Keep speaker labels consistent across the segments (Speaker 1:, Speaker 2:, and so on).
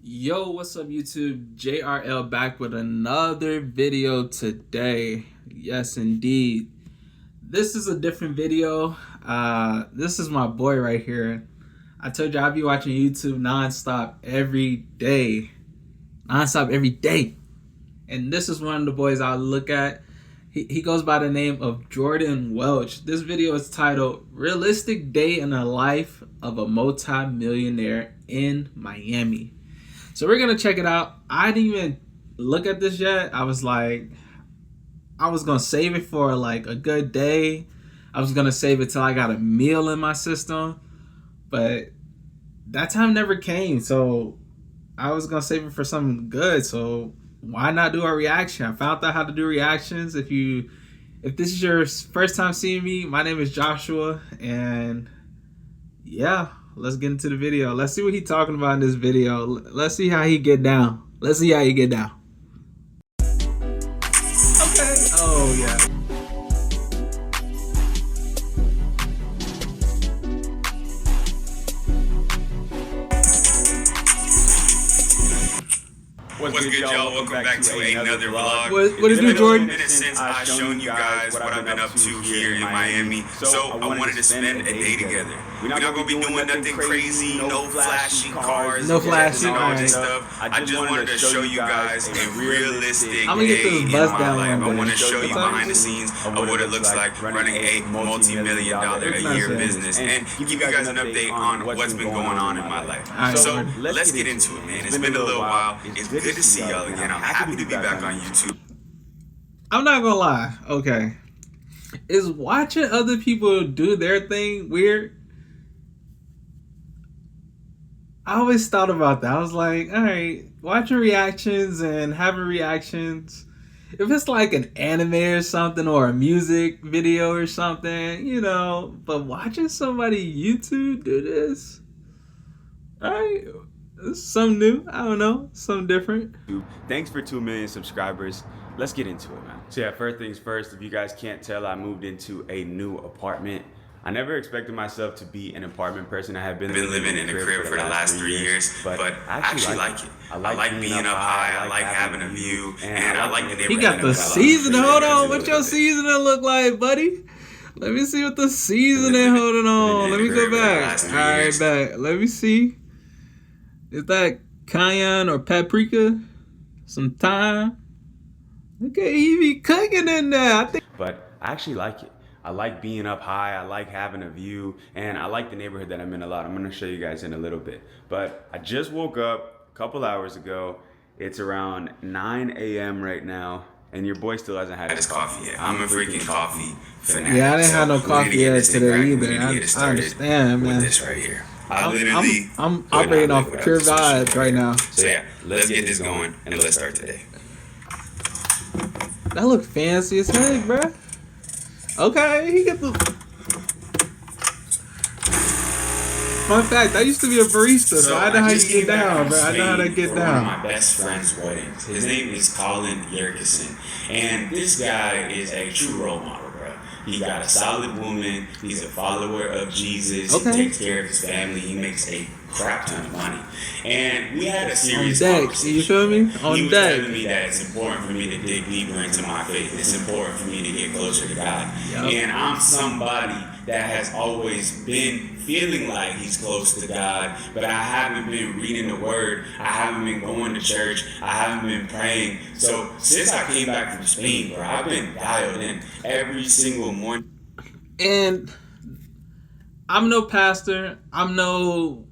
Speaker 1: Yo, what's up YouTube? JRL back with another video today. Yes, indeed. This is a different video. This is my boy right here. I told you I'd be watching YouTube nonstop every day. Nonstop every day. And this is one of the boys I look at. He goes by the name of Jordan Welch. This video is titled Realistic Day in the Life of a Multi-Millionaire in Miami. So we're gonna check it out. I didn't even look at this yet. I was gonna save it for like a good day. I was gonna save it till I got a meal in my system, but that time never came. So I was gonna save it for something good. So why not do a reaction? I found out how to do reactions. If this is your first time seeing me, my name is Joshua, and yeah. Let's get into the video. Let's see what he's talking about in this video. Let's see how he get down. Let's see how he get down. Okay. Oh, yeah.
Speaker 2: What's good, y'all? Welcome back to another vlog.
Speaker 1: What is new, Jordan?
Speaker 2: It's been a minute since I've shown you guys what I've been up to here in Miami. So I wanted to spend a day together. We're not going to be doing nothing crazy, no flashy cars,
Speaker 1: no flashy
Speaker 2: and all
Speaker 1: cars.
Speaker 2: this stuff. I just wanted to show you guys a realistic day
Speaker 1: in
Speaker 2: my life. I want to show you behind the scenes of what it looks like running a multi-million-dollar-a-year business and give you guys an update on what's been going on in my life. So let's get into it, man. It's been a little while. It's good to see y'all again. I'm happy to be back on YouTube.
Speaker 1: I'm not gonna lie. Okay, is watching other people do their thing weird? I always thought about that. I was like, all right, watching reactions and having reactions, if it's like an anime or something or a music video or something, you know, but watching somebody YouTube do this, all right, it's something new. I don't know, something different.
Speaker 3: Thanks for 2 million subscribers. Let's get into it, man. So yeah, first things first, if you guys can't tell, I moved into a new apartment. I never expected myself to be an apartment person. I have been
Speaker 2: living in a crib for the last 3 years, but I actually like it. I like being up high, I like having a view, and I like the neighborhood.
Speaker 1: He got the seasoning. Hold on, what your seasoning look like, buddy? Let me see what the seasoning. Hold on, let me go back. All right, back. Let me see. Is that cayenne or paprika? Some thyme? Okay, he be cooking in there. I think.
Speaker 3: But I actually like it. I like being up high, I like having a view, and I like the neighborhood that I'm in a lot. I'm gonna show you guys in a little bit. But I just woke up a couple hours ago. It's around 9 a.m. right now, and your boy still hasn't had his coffee yet.
Speaker 2: I'm a freaking coffee fanatic.
Speaker 1: Yeah, I didn't have no coffee yet today either. I understand, man.
Speaker 2: With this right here.
Speaker 1: I'm operating off pure vibes right now.
Speaker 2: So yeah, let's get this going and let's start today.
Speaker 1: That look fancy as heck, bruh. Okay, he get the. Fun fact, I used to be a barista, so I know how you get down, bro. I know how to get down.
Speaker 2: One of my best friend's weddings. His name is Colin Yerkeson, and this guy is a true role model, bro. He got a solid woman. He's a follower of Jesus.
Speaker 1: Okay.
Speaker 2: He takes care of his family. He makes a crap ton of money. And we had a serious
Speaker 1: conversation. You feel me? On
Speaker 2: he was
Speaker 1: deck.
Speaker 2: telling me that it's important for me to dig deeper into my faith. It's important for me to get closer to God.
Speaker 1: Yep.
Speaker 2: And I'm somebody that has always been feeling like he's close to God, but I haven't been reading the Word. I haven't been going to church. I haven't been praying. So since I came back from Spain, bro, I've been dialed in every single morning.
Speaker 1: And I'm no pastor. I'm no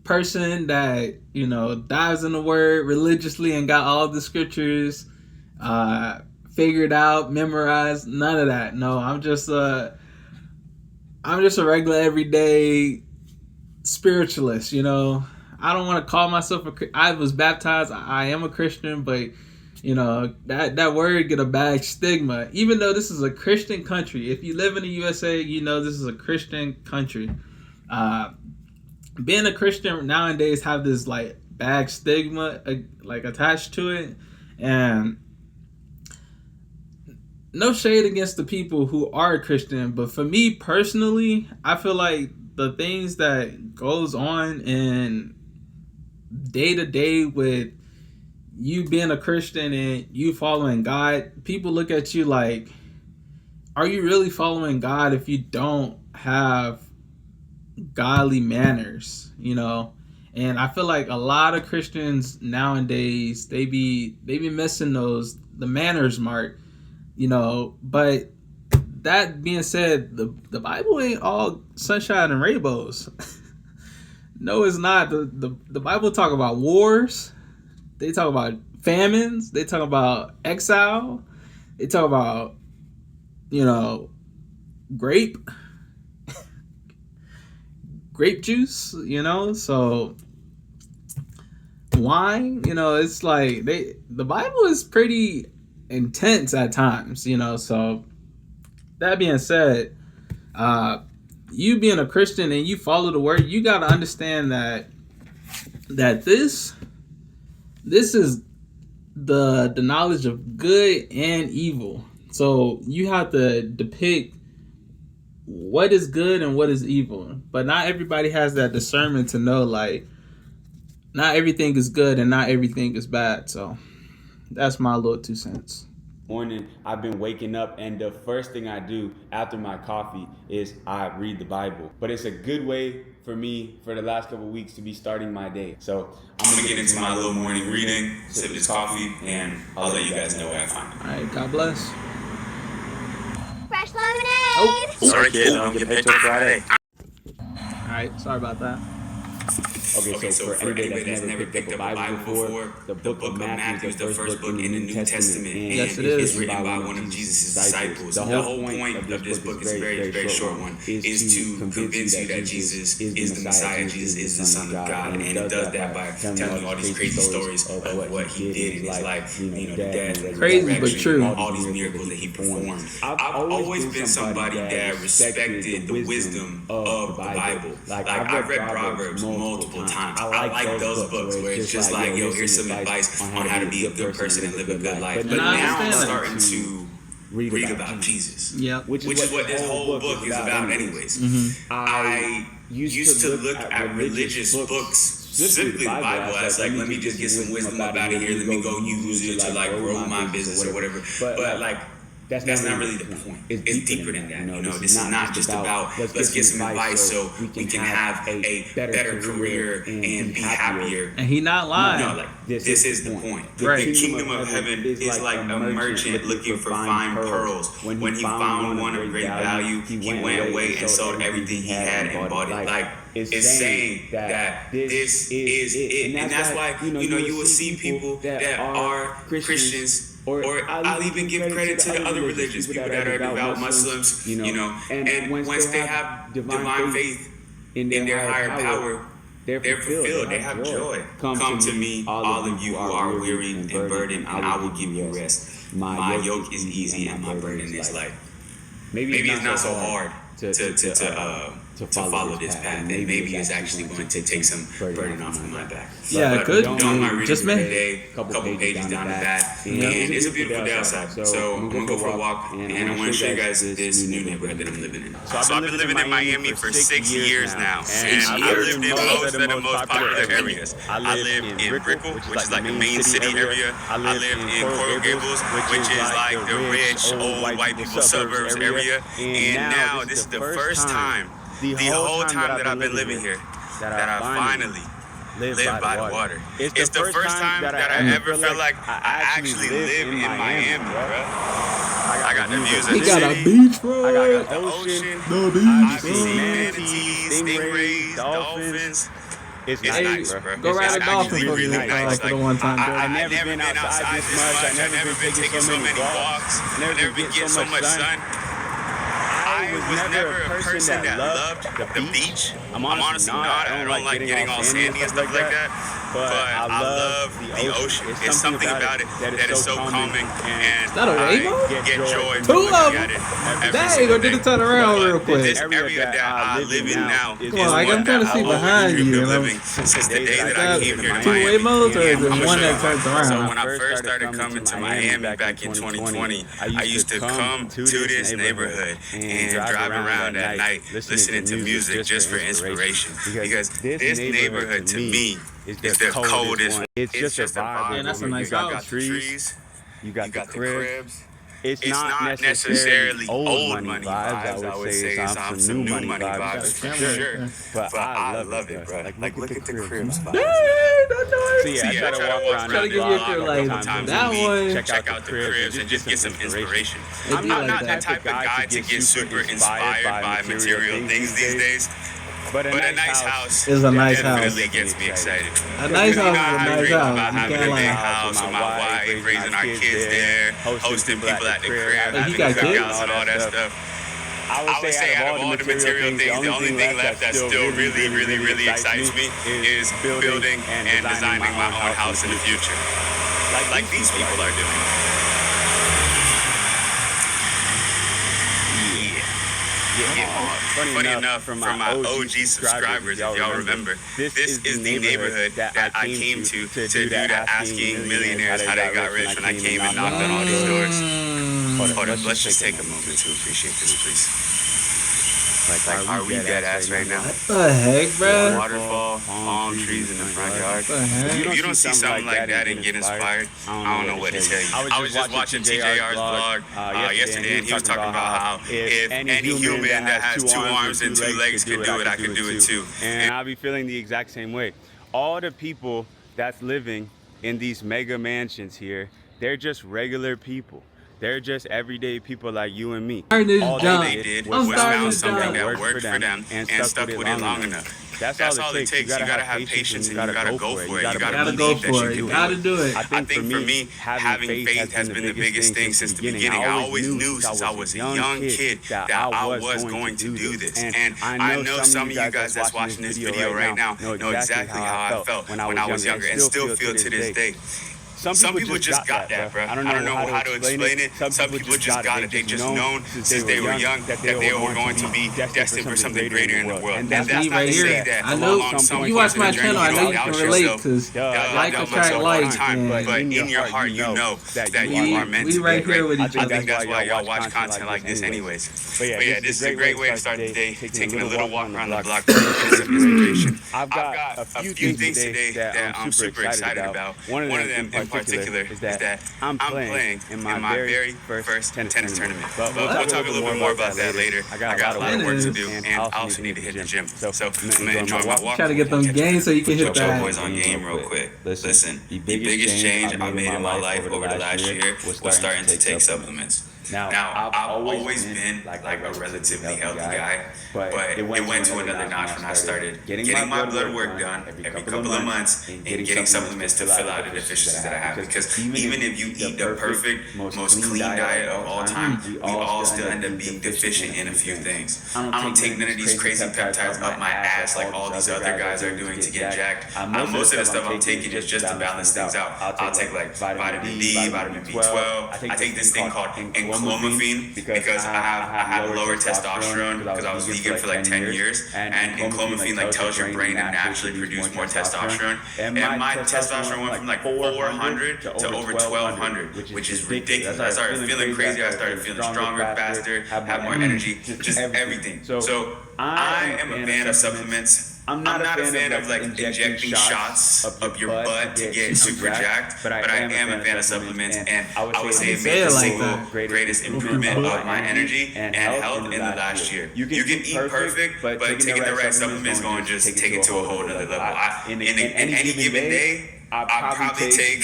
Speaker 1: person that, you know, dives in the Word religiously and got all the scriptures figured out, memorized. None of that. No, I'm just a regular everyday spiritualist, you know. I don't want to call myself I was baptized. I am a Christian, but you know, that word get a bad stigma. Even though this is a Christian country. If you live in the USA, you know this is a Christian country. Being a Christian nowadays have this like bad stigma like attached to it, and no shade against the people who are Christian, but for me personally, I feel like the things that goes on in day to day with you being a Christian and you following God, people look at you like, are you really following God if you don't have godly manners, you know? And I feel like a lot of Christians nowadays, they be missing the manners mark, you know. But that being said, the Bible ain't all sunshine and rainbows. No, it's not. The Bible talk about wars. They talk about famines. They talk about exile. They talk about, you know, grape juice, you know. So wine, you know, it's like the Bible is pretty intense at times, you know. So that being said, you being a Christian and you follow the word, you got to understand that this is the knowledge of good and evil. So you have to depict what is good and what is evil. But not everybody has that discernment to know, like, not everything is good and not everything is bad. So that's my little 2 cents.
Speaker 3: Morning, I've been waking up, and the first thing I do after my coffee is I read the Bible. But it's a good way for me for the last couple of weeks to be starting my day. So
Speaker 2: I'm gonna get into my little morning reading, sip this coffee, and I'll let you guys know what I find.
Speaker 1: All right, God bless.
Speaker 4: Fresh lemonade!
Speaker 2: Sorry, kid, don't get paid till Friday.
Speaker 1: All right, sorry about that.
Speaker 3: Okay, so for anybody that's never picked up a Bible before, the book of Matthew is the first book in the New Testament. And
Speaker 1: Yes, it is.
Speaker 2: It's written by one of Jesus' disciples. The whole point of this book is a very, very short one, is to convince you that Jesus is the Messiah, Jesus is the Son of God. And it does that by telling you all these crazy stories of what he did in his life, you know, the death, the
Speaker 1: Crazy but true.
Speaker 2: all these miracles that he performed. I've always been somebody that respected the wisdom of the Bible. Like, I've read Proverbs multiple times. I like those books where it's just like, yo, here's some advice on how to be a good person and live a good life. But now I'm starting to read about Jesus.
Speaker 1: Yeah.
Speaker 2: Which is what this whole book is about anyways. I used to look at religious books, specifically the Bible, as like, let me just get some wisdom up out of here, let me go use it to like grow my business or whatever. But like, that's not really the point. It's deeper than that. You know, this is not just about let's get some advice so we can have a better career and be happier.
Speaker 1: And he not lying.
Speaker 2: No, like this is the point.
Speaker 1: Right.
Speaker 2: The kingdom of heaven is like a merchant looking for fine pearls. When he found one of great value, he went away and sold everything he had and bought it. Like, it's saying that this is it. And that's why, you know, you will see people that are Christians, or I'll even give credit to the other religions, people that are devout Muslims, you know, and once they have divine faith in their higher power, they're fulfilled, they have joy. Come to me, all of you who are weary and burdened, and I will give you rest. My yoke is easy and my burden is light. Maybe it's not so hard to follow this path, and maybe it's actually going to take some burden off of my back.
Speaker 1: Yeah, it could.
Speaker 2: Doing my reading
Speaker 1: Just
Speaker 2: for the day, couple pages down to that, and it's a beautiful day outside. So I'm gonna go for a walk, and I want to show you guys this new neighborhood that I'm living in. So I've been living in Miami for 6 years now, and I lived in most of the most popular areas. I live in Brickell, which is like the main city area. I live in Coral Gables, which is like the rich old white people suburbs area. And now this is the first time, the whole time that I've been living here, that I finally live by the water. It's the first time that I ever felt like I actually live in Miami, bro. I got the views of the city.
Speaker 1: He got a beach, bro.
Speaker 2: I got the ocean. I've seen manatees, stingrays, dolphins. It's nice, bro.
Speaker 1: Go ride a dolphin for me,
Speaker 2: really nice.
Speaker 1: for the one time.
Speaker 2: I've never been outside this much. I've never been taking so many walks. I've never been getting so much sun. I was never a person that loved the beach. I'm honestly not. I don't like getting all sandy and stuff like that. But I love the ocean. It's something about it that is so calming, and
Speaker 1: Is that a rainbow?
Speaker 2: I get joy
Speaker 1: Two
Speaker 2: from
Speaker 1: of
Speaker 2: looking
Speaker 1: them.
Speaker 2: at it.
Speaker 1: Dang, go did it turn around real quick.
Speaker 2: This area that I live in now is
Speaker 1: Come on, like, I'm trying to see behind you, you know?
Speaker 2: living since the day that I came here to
Speaker 1: Two
Speaker 2: Miami.
Speaker 1: waymos, or is it
Speaker 2: I'm
Speaker 1: one that
Speaker 2: sure.
Speaker 1: turns around?
Speaker 2: So when I first started coming to Miami back in 2020, I used to come to this neighborhood and drive around at night listening to music just for inspiration. Because this neighborhood to me
Speaker 3: is the coldest one. It's just a vibe.
Speaker 1: Man, that's a nice
Speaker 3: you got
Speaker 1: house.
Speaker 3: the trees, you got the cribs. It's
Speaker 2: It's
Speaker 3: not necessarily old money vibes. I would say it's some new money vibes for sure. But I love it, bro. Like look at the cribs.
Speaker 1: Hey, that noise.
Speaker 3: So yeah, I try to walk around
Speaker 1: Try to
Speaker 3: the
Speaker 1: give you
Speaker 3: block
Speaker 1: a
Speaker 3: a
Speaker 1: like
Speaker 3: couple times
Speaker 1: that
Speaker 3: a week,
Speaker 1: one.
Speaker 3: check out the cribs and just get some inspiration.
Speaker 1: It'd
Speaker 2: I'm
Speaker 1: be
Speaker 2: not
Speaker 1: like
Speaker 2: that type of guy to get super inspired by material things these days.
Speaker 3: But
Speaker 2: But a nice house
Speaker 1: is a nice house.
Speaker 2: definitely gets me excited.
Speaker 1: A nice
Speaker 2: You know
Speaker 1: house is a
Speaker 2: how I
Speaker 1: nice
Speaker 2: dream
Speaker 1: house.
Speaker 2: about
Speaker 1: You
Speaker 2: having
Speaker 1: can't
Speaker 2: a big
Speaker 1: lie.
Speaker 2: house with my wife, raising our kids there, hosting people at the crib,
Speaker 1: He
Speaker 2: having
Speaker 1: got kids?
Speaker 2: cookouts and all that stuff. I would say out of all the material things, the only thing left that still really excites me is building and designing my own house in the future, like these people are doing. Funny enough, for my OG subscribers, if y'all remember, this is the neighborhood that I came to do that asking millionaires how they got rich when I came and knocked on all these doors. Hold up, let's just take a moment to appreciate this, please. Like, are we dead ass right now?
Speaker 1: What the heck, bro?
Speaker 2: Waterfall, palm trees in the front yard.
Speaker 1: What the heck?
Speaker 2: If you don't see something like that and get inspired, I don't know what to tell you. I was just watching TJR's vlog yesterday, and he was talking about how if any human that has 2 arms and 2 legs could do it, I could do it too.
Speaker 3: And I'll be feeling the exact same way. All the people that's living in these mega mansions here, they're just regular people. They're just everyday people like you and me.
Speaker 2: All they did was found something that worked for them and stuck with it long enough. That's all it takes. You gotta have patience and you gotta go for it. You gotta
Speaker 1: go
Speaker 2: believe that
Speaker 1: for it.
Speaker 2: you
Speaker 1: You
Speaker 2: can
Speaker 1: gotta do it.
Speaker 2: I think for me, having faith has been the biggest thing since the beginning. I always knew since I was a young kid that I was going to do this. And I know some of you guys that's watching this video right now know exactly how I felt when I was younger and still feel to this day. Some people just got that, bro. I don't know how to explain it. Some people just got it. They just known since they were young that they were going to be destined for something greater in the world. And that's
Speaker 1: me
Speaker 2: not
Speaker 1: right
Speaker 2: to say
Speaker 1: here.
Speaker 2: that
Speaker 1: I know
Speaker 2: along
Speaker 1: you watch my
Speaker 2: journey,
Speaker 1: channel. I know you
Speaker 2: doubt
Speaker 1: can relate
Speaker 2: yourself.
Speaker 1: because like
Speaker 2: Doubt
Speaker 1: attract
Speaker 2: myself all the
Speaker 1: like.
Speaker 2: time, but in your heart, you know that you are meant to be
Speaker 1: right here with
Speaker 2: great.
Speaker 1: each
Speaker 2: I
Speaker 1: other.
Speaker 2: think that's why y'all watch content like this anyways. But yeah, this is a great way to start the day, taking a little walk around the block to get some inspiration. I've got a few things today that I'm super excited about. One of them in particular is that I'm playing in my very first tennis tournament. But we'll talk a little bit more about that later. I got a lot of work to do, and I also need to hit the gym. So I'm gonna enjoy my walk.
Speaker 1: Try to get them games so you can hit
Speaker 2: Put your
Speaker 1: that.
Speaker 2: boys on game real quick. Listen, the biggest change I made in my life over the last year was starting to take supplements. Now, I've always been like a relatively healthy guy, but it went to another notch when I started getting my blood work done every couple of months and getting supplements to fill out the deficiencies that I have. Because even if you eat the perfect, most clean diet of all time, we all still end up being deficient in a few things. I don't take none of these crazy peptides up my ass like all these other guys are doing to get jacked. Most of the stuff I'm taking is just to balance things out. I'll take like vitamin D, vitamin B12. I take this thing called clomiphene because I had lower testosterone because I was vegan for like 10 years, and clomiphene like tells your brain to naturally produce more testosterone, and my testosterone went from like 400 to over 1200, which is ridiculous. I started feeling crazy, I started feeling stronger, faster, have more energy, just everything. So I am a fan of supplements. I'm not a fan of like injecting shots up your butt to get super jacked, but I am a fan of supplements, and I would say it made the single greatest improvement of my energy and health in the last year. You can eat perfect, but taking the right supplements is going to just take it to a whole nother level. In any given day, I'll probably take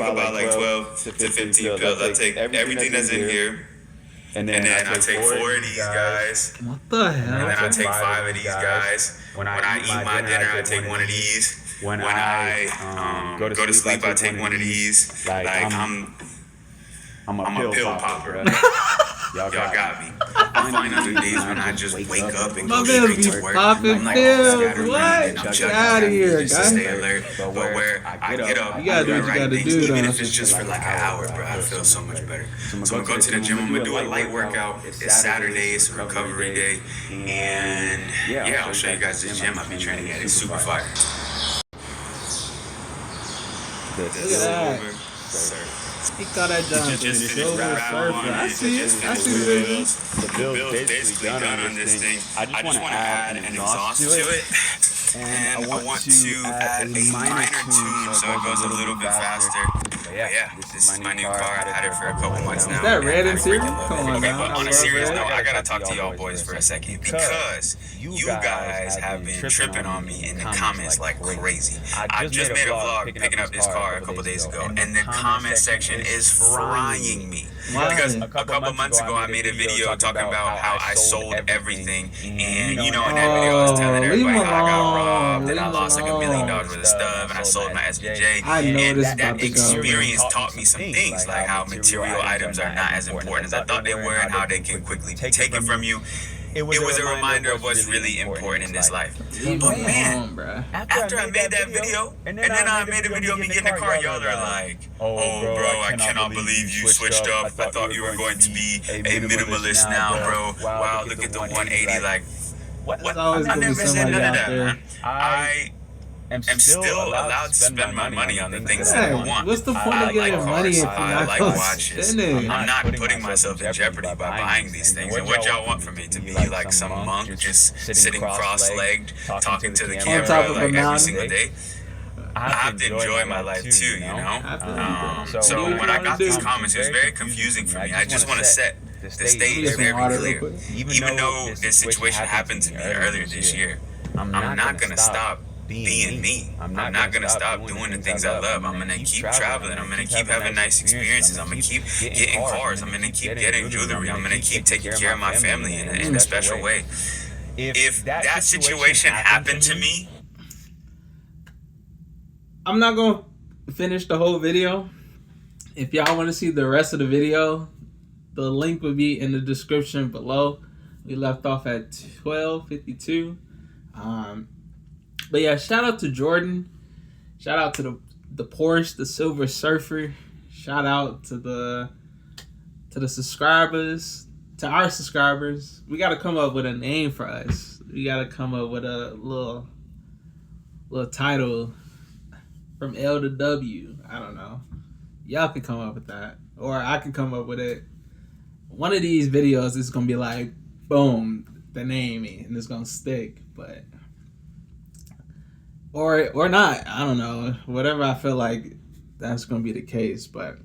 Speaker 2: about like 12 to 15 pills. I take everything that's in here. And then I take 4 of these guys.
Speaker 1: What the hell?
Speaker 2: And then I take 5 of these guys. When I eat my dinner, I take 1 of these. When I go to sleep, I take 1 of these. Like I'm a pill popper. Y'all got me. I find other days when I just wake up and go straight to work. I'm like scatterbrained and I'm chugging caffeine just to stay alert. But where I get up,
Speaker 1: you gotta do what you gotta do,
Speaker 2: even if it's just for like an hour, bro, I feel so much better. So I'm gonna go to the gym. I'm gonna do a light workout. It's Saturday. It's a recovery day, and yeah, I'll show you guys the gym I've been training at. It's super fire.
Speaker 1: Look at that. He thought I done
Speaker 2: Just finished rapping.
Speaker 1: I see the video.
Speaker 2: The build's basically done on this thing. I just want to add an exhaust to it.
Speaker 3: and I want to add a minor tune so it goes a little bit faster. But yeah, this is my new car. I've had it for a couple months now.
Speaker 1: Is that red and serious?
Speaker 3: Come
Speaker 1: on now.
Speaker 3: but on a serious note, I gotta talk to y'all boys for a second because you guys have been tripping on me in the comments like crazy. I just made a vlog picking up this car a couple days ago, and the comment section is frying me. Because a couple months ago, I made a video talking about how I sold everything, and in that video, I was telling everybody how I got robbed, and I lost like $1 million worth of stuff, and I sold my SBJ. And that experience taught me some things, like how material items are not as important as I thought they were, and how they can quickly be taken from you. It was a reminder of what's really important in this life. But man, after I made that video, and then I made a video of me getting the car, y'all are like, oh bro, I cannot believe you switched up. I thought you were going to be a minimalist now, bro. Wow, look at the 180. Like, what? I never said none of that, man. I am still allowed to spend my money on the things that I want.
Speaker 1: What's the point of getting money if you're not
Speaker 3: I like watches.
Speaker 1: spending?
Speaker 3: I'm not putting myself in jeopardy by buying these things. And what y'all want from me to be like some monk just sitting cross-legged, talking to the camera like every single day? I have to enjoy my life too, you know? So when I got these comments, it was very confusing for me. I just want to set the stage very clear. Even though this situation happened to me earlier this year, I'm not going to stop being me. I'm not gonna stop doing the things I love. I'm gonna keep traveling. I'm gonna keep having nice experiences. I'm gonna keep getting cars. I'm gonna keep getting jewelry. I'm gonna keep taking care of my family in a special way. If that situation happened to me,
Speaker 1: I'm not gonna finish the whole video. If y'all want to see the rest of the video, the link will be in the description below. We left off at 12:52. But yeah, shout out to Jordan. Shout out to the Porsche, the Silver Surfer. Shout out to the subscribers, to our subscribers. We gotta come up with a name for us. We gotta come up with a little title from L to W. I don't know. Y'all can come up with that, or I can come up with it. One of these videos is gonna be like, boom, the name, and it's gonna stick, but. Or not, I don't know. Whatever I feel like that's gonna be the case. But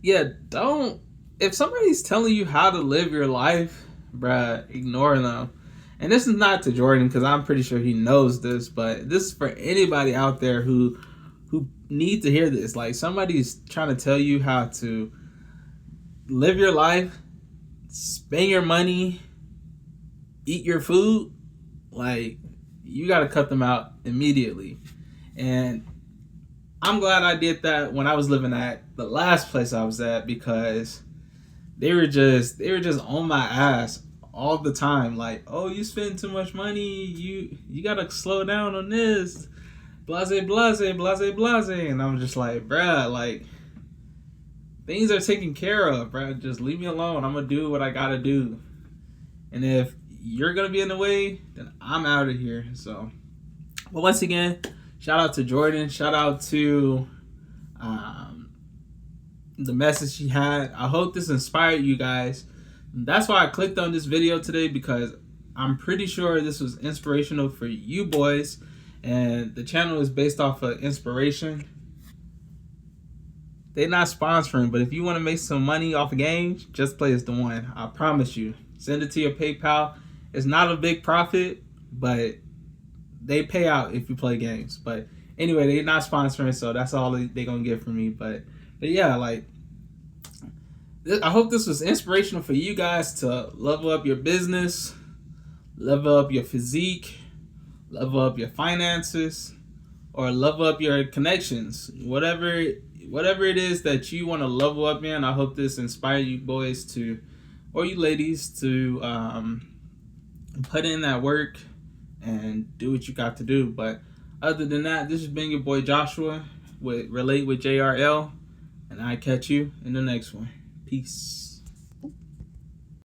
Speaker 1: yeah, if somebody's telling you how to live your life, bruh, ignore them. And this is not to Jordan, because I'm pretty sure he knows this, but this is for anybody out there who need to hear this. Like, somebody's trying to tell you how to live your life, spend your money, eat your food, like, you got to cut them out immediately. And I'm glad I did that when I was living at the last place I was at, because they were just on my ass all the time. Like, oh, you spend too much money. You got to slow down on this. Blase, blase, blase, blase. And I'm just like, bruh, like, things are taken care of, bruh. Just leave me alone. I'm going to do what I got to do. And if you're going to be in the way, then I'm out of here. So, but once again, shout out to Jordan. Shout out to the message he had. I hope this inspired you guys. That's why I clicked on this video today, because I'm pretty sure this was inspirational for you boys. And the channel is based off of inspiration. They're not sponsoring, but if you want to make some money off of games, Just Play is the one. I promise you. Send it to your PayPal. It's not a big profit, but they pay out if you play games. But anyway, they're not sponsoring, so that's all they're going to get from me. But yeah, like, I hope this was inspirational for you guys to level up your business, level up your physique, level up your finances, or level up your connections. Whatever it is that you want to level up in, I hope this inspires you boys to, or you ladies, to put in that work and do what you got to do. But other than that, this has been your boy Joshua with Relate with JRL, and I catch you in the next one. Peace.